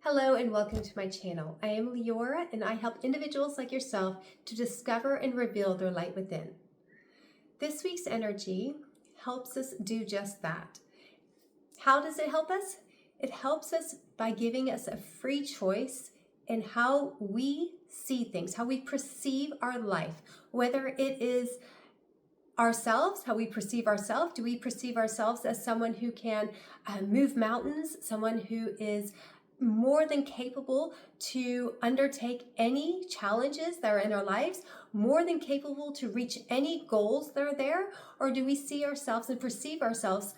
Hello and welcome to my channel. I am Leorah and I help individuals like yourself to discover and reveal their light within. This week's energy helps us do just that. How does it help us? It helps us by giving us a free choice in how we see things, how we perceive our life, whether it is ourselves, how we perceive ourselves. Do we perceive ourselves as someone who can move mountains, someone who is more than capable to undertake any challenges that are in our lives, more than capable to reach any goals that are there? Or do we see ourselves and perceive ourselves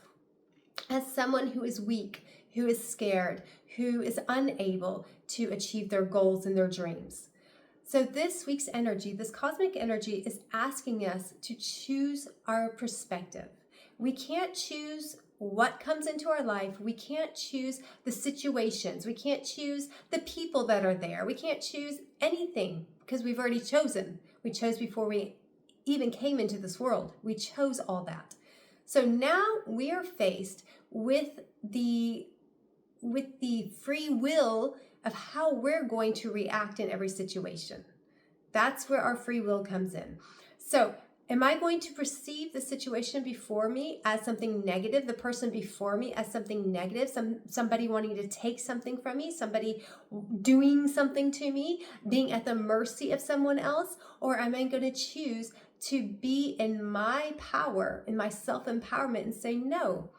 as someone who is weak, who is scared, who is unable to achieve their goals and their dreams? So this week's energy, this cosmic energy, is asking us to choose our perspective. We can't choose what comes into our life. We can't choose the situations. We can't choose the people that are there. We can't choose anything because we've already chosen. We chose before we even came into this world. We chose all that. So now we are faced with the free will of how we're going to react in every situation. That's where our free will comes in. So am I going to perceive the situation before me as something negative, the person before me as something negative, somebody wanting to take something from me, somebody doing something to me, being at the mercy of someone else? Or am I going to choose to be in my power, in my self-empowerment, and say, no,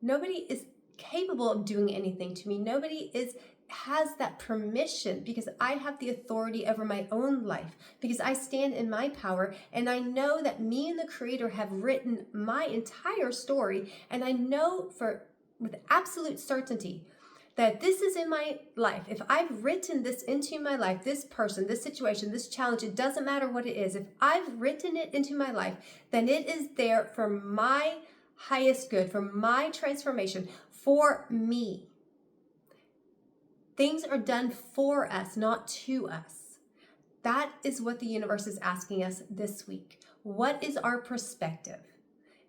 nobody is capable of doing anything to me. Nobody has that permission, because I have the authority over my own life, because I stand in my power, and I know that me and the Creator have written my entire story, and I know with absolute certainty that this is in my life. If I've written this into my life, this person, this situation, this challenge, it doesn't matter what it is. If I've written it into my life, then it is there for my highest good, for my transformation, for me. Things are done for us, not to us. That is what the universe is asking us this week. What is our perspective?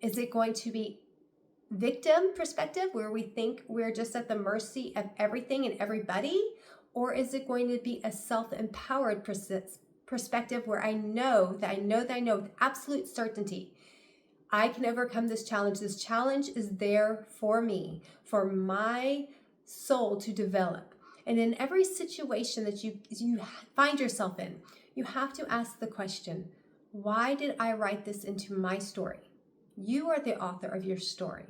Is it going to be victim perspective, where we think we're just at the mercy of everything and everybody? Or is it going to be a self-empowered perspective, where I know with absolute certainty I can overcome this challenge. This challenge is there for me, for my soul to develop. And in every situation that you find yourself in, you have to ask the question, why did I write this into my story? You are the author of your story.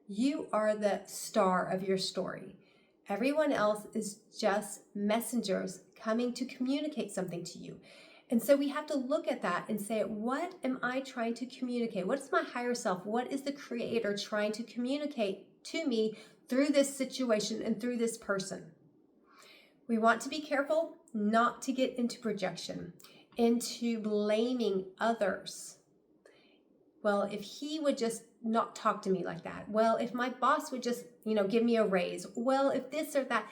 You are the star of your story. Everyone else is just messengers coming to communicate something to you. And so we have to look at that and say, what am I trying to communicate? What is my higher self? What is the Creator trying to communicate to me through this situation and through this person? We want to be careful not to get into projection, into blaming others. Well, if he would just not talk to me like that. Well, if my boss would just, give me a raise. Well, if this or that.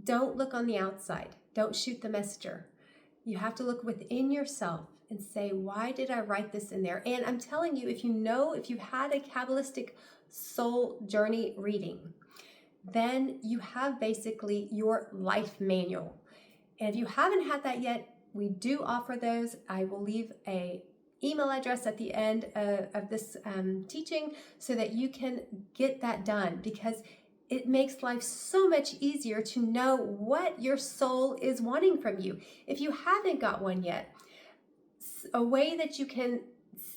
Don't look on the outside. Don't shoot the messenger. You have to look within yourself and say, why did I write this in there? And I'm telling you, if you've had a Kabbalistic soul journey reading, then you have basically your life manual. And if you haven't had that yet, we do offer those. I will leave an email address at the end of this teaching so that you can get that done, because it makes life so much easier to know what your soul is wanting from you. If you haven't got one yet, a way that you can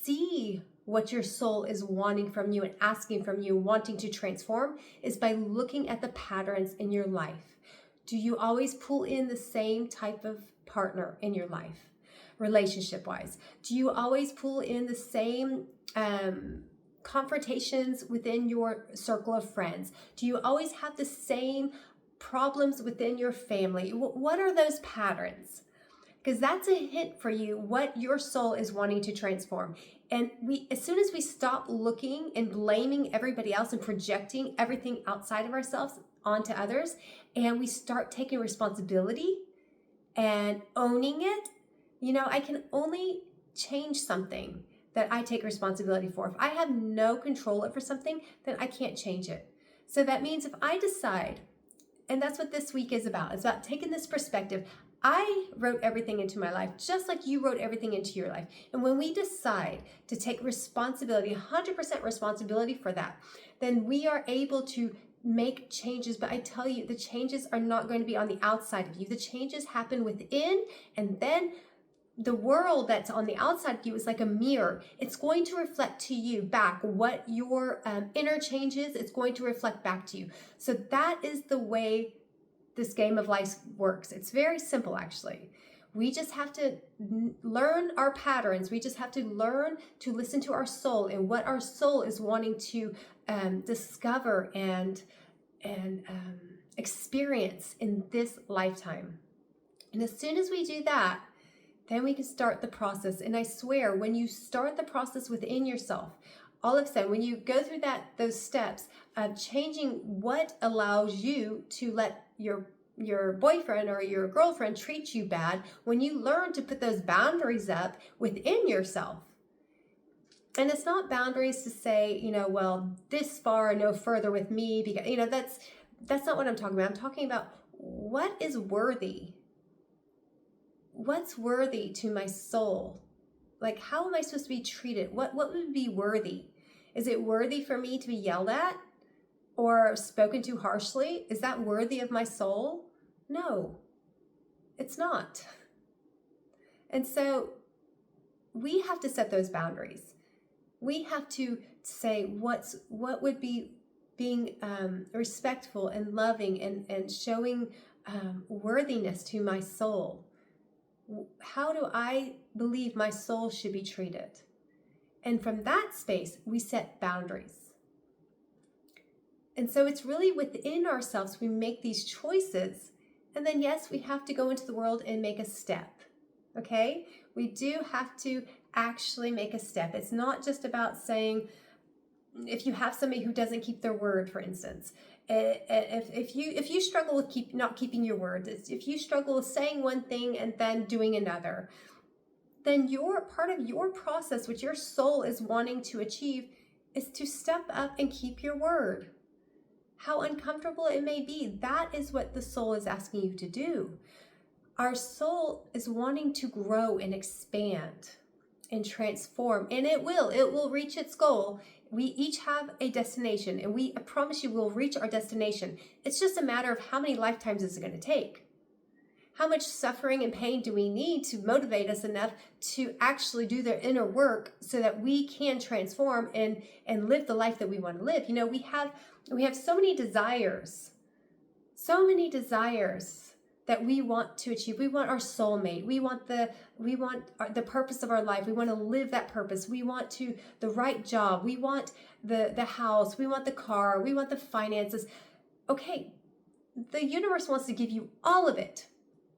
see what your soul is wanting from you and asking from you, wanting to transform, is by looking at the patterns in your life. Do you always pull in the same type of partner in your life, relationship-wise? Do you always pull in the same confrontations within your circle of friends? Do you always have the same problems within your family? What are those patterns? Because that's a hint for you what your soul is wanting to transform. And as soon as we stop looking and blaming everybody else and projecting everything outside of ourselves onto others, and we start taking responsibility and owning it, I can only change something that I take responsibility for. If I have no control over something, then I can't change it. So that means if I decide And that's what this week is about. It's about taking this perspective. I wrote everything into my life, just like you wrote everything into your life. And when we decide to take responsibility, 100% responsibility for that, then we are able to make changes. But I tell you, the changes are not going to be on the outside of you. The changes happen within, and then the world that's on the outside of you is like a mirror. It's going to reflect to you back what your inner change is. It's going to reflect back to you. So that is the way this game of life works. It's very simple, actually. We just have to learn our patterns. We just have to learn to listen to our soul and what our soul is wanting to discover and experience in this lifetime. And as soon as we do that, then we can start the process. And I swear, when you start the process within yourself, all of a sudden, when you go through those steps of changing what allows you to let your boyfriend or your girlfriend treat you bad, when you learn to put those boundaries up within yourself. And it's not boundaries to say, well, this far, no further with me, because, that's not what I'm talking about. I'm talking about what is worthy. What's worthy to my soul? Like, how am I supposed to be treated? What would be worthy? Is it worthy for me to be yelled at or spoken to harshly? Is that worthy of my soul? No, it's not. And so we have to set those boundaries. We have to say what would be being respectful and loving and showing worthiness to my soul. How do I believe my soul should be treated? And from that space, we set boundaries. And so it's really within ourselves we make these choices. And then, yes, we have to go into the world and make a step. Okay? We do have to actually make a step. It's not just about saying, if you have somebody who doesn't keep their word, for instance, if you struggle with not keeping your word, if you struggle with saying one thing and then doing another, then your part of your process, which your soul is wanting to achieve, is to step up and keep your word. How uncomfortable it may be, that is what the soul is asking you to do. Our soul is wanting to grow and expand and transform, and it will reach its goal. We each have a destination, and I promise you we'll reach our destination. It's just a matter of how many lifetimes is it going to take? How much suffering and pain do we need to motivate us enough to actually do the inner work so that we can transform and live the life that we want to live? We have so many desires that we want to achieve. We want our soulmate. We want the purpose of our life. We want to live that purpose. We want the right job. We want the house. We want the car. We want the finances. Okay, the universe wants to give you all of it.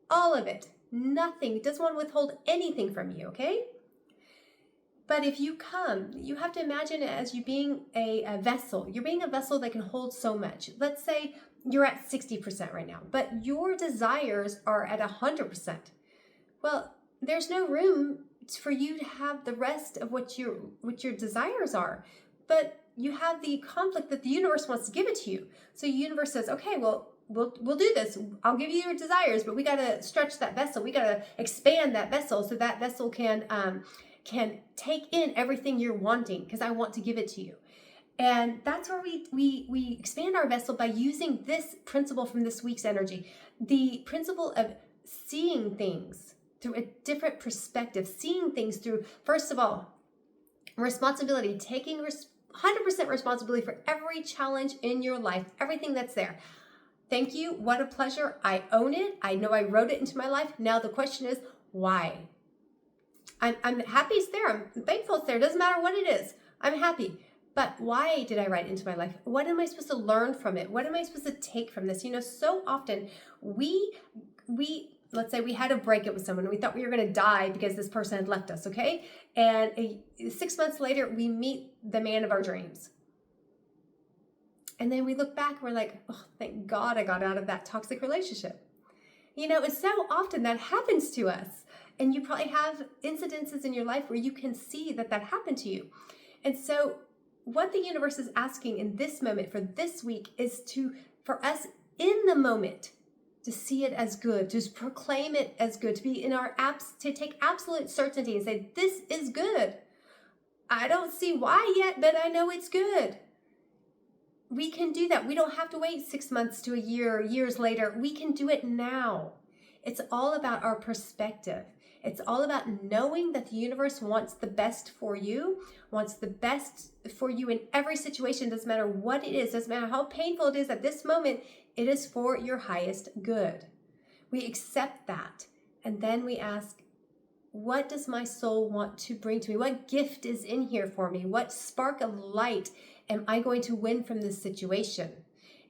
All of it. Nothing. It doesn't want to withhold anything from you, okay? But if you come, you have to imagine it as you being a vessel. You're being a vessel that can hold so much. Let's say you're at 60% right now, but your desires are at 100%. Well, there's no room for you to have the rest of what your desires are. But you have the conflict that the universe wants to give it to you. So the universe says, okay, well, we'll do this. I'll give you your desires, but we got to stretch that vessel. We got to expand that vessel so that vessel can take in everything you're wanting, because I want to give it to you. And that's where we expand our vessel by using this principle from this week's energy, the principle of seeing things through a different perspective, seeing things through, first of all, responsibility, taking 100% responsibility for every challenge in your life, everything that's there. Thank you. What a pleasure. I own it. I know I wrote it into my life. Now the question is, why? I'm happy it's there. I'm thankful it's there. It doesn't matter what it is. I'm happy. But why did I write it into my life? What am I supposed to learn from it? What am I supposed to take from this? So often we let's say we had a breakup with someone and we thought we were going to die because this person had left us, okay? And 6 months later, we meet the man of our dreams. And then we look back and we're like, oh, thank God I got out of that toxic relationship. And so often that happens to us. And you probably have incidences in your life where you can see that happened to you. And so what the universe is asking in this moment for this week is for us in the moment, to see it as good, to proclaim it as good, to be in our apps, to take absolute certainty and say, this is good. I don't see why yet, but I know it's good. We can do that. We don't have to wait 6 months to a year or years later. We can do it now. It's all about our perspective. It's all about knowing that the universe wants the best for you, wants the best for you in every situation. Doesn't matter what it is, doesn't matter how painful it is at this moment, it is for your highest good. We accept that. And then we ask, what does my soul want to bring to me? What gift is in here for me? What spark of light am I going to win from this situation?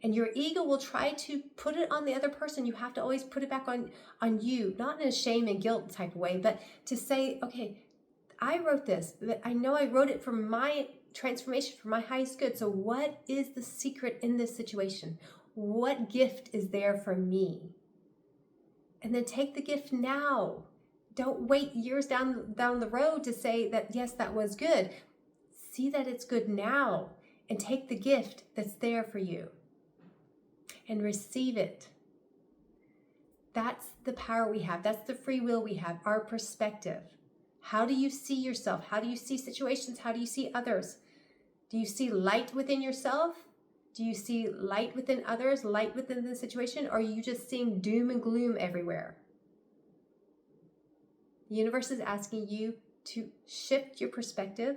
And your ego will try to put it on the other person. You have to always put it back on you, not in a shame and guilt type of way, but to say, okay, I wrote this, but I know I wrote it for my transformation, for my highest good. So what is the secret in this situation? What gift is there for me? And then take the gift now. Don't wait years down the road to say that, yes, that was good. See that it's good now and take the gift that's there for you and receive it. That's the power we have. That's the free will we have, our perspective. How do you see yourself? How do you see situations? How do you see others? Do you see light within yourself? Do you see light within others, light within the situation? Or are you just seeing doom and gloom everywhere? The universe is asking you to shift your perspective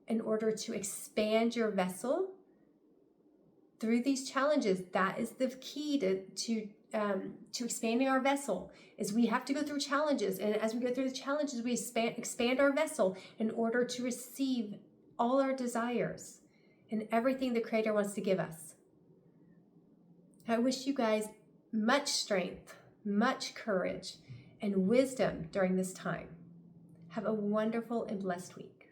in order to expand your vessel through these challenges. That is the key to expanding our vessel, is we have to go through challenges. And as we go through the challenges, we expand our vessel in order to receive all our desires and everything the Creator wants to give us. I wish you guys much strength, much courage, and wisdom during this time. Have a wonderful and blessed week.